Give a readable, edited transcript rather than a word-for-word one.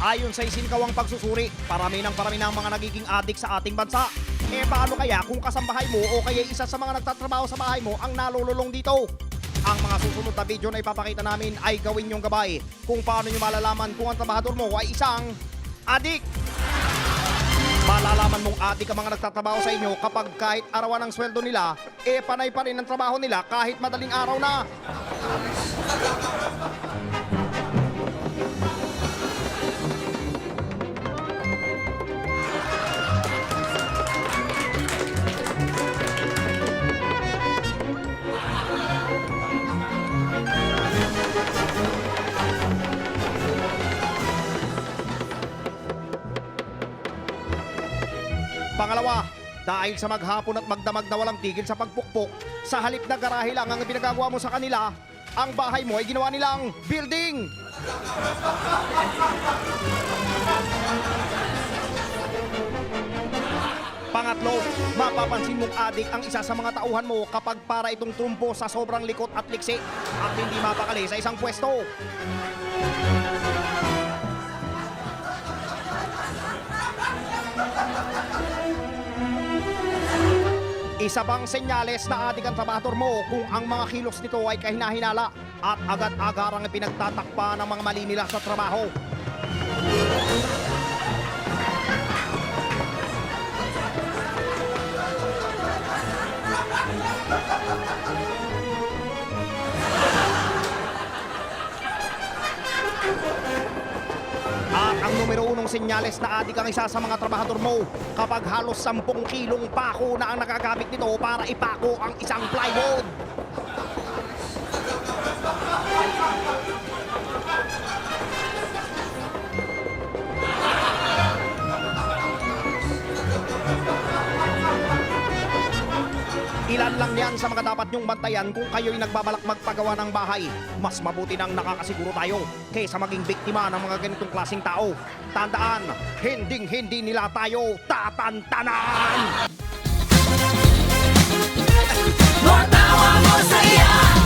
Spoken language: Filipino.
Ayon sa isinakawang pagsusuri, parami ng mga nagiging adik sa ating bansa. Paano kaya kung kasambahay mo o kaya isa sa mga nagtatrabaho sa bahay mo ang nalululong dito? Ang mga susunod na video na ipapakita namin ay gawin niyong gabay kung paano niyo malalaman kung ang trabahador mo ay isang adik. Malalaman mong adik ang mga nagtatrabaho sa inyo kapag kahit arawan ang sweldo nila, panay pa rin ang trabaho nila kahit madaling araw na. Pangalawa, dahil sa maghapon at magdamag na walang tigil sa pagpukpok, sa halip na garahe lang ang pinagagawa mo sa kanila, ang bahay mo ay ginawa nilang building. Pangatlo, mapapansin mong adik ang isa sa mga tauhan mo kapag para itong trumpo sa sobrang likot at liksi at hindi mapakali sa isang pwesto. Isa pang senyales na adik ang trabahador mo kung ang mga kilos nito ay kahinahinala at agad-agarang pinagtatakpa ng mga mali nila sa trabaho. At ang numero unong senyales na adik ang isa sa mga trabahador mo kapag halos 10 kilong pako na ang nagagamit nito para ipako ang isang plywood. Ilan lang yan sa mga dapat nyong bantayan kung kayo'y nagbabalak magpagawa ng bahay. Mas mabuti nang nakakasiguro tayo kaysa maging biktima ng mga ganitong klaseng tao. Tandaan, hindi nila tayo tatantanan! More tawa mo sa iya.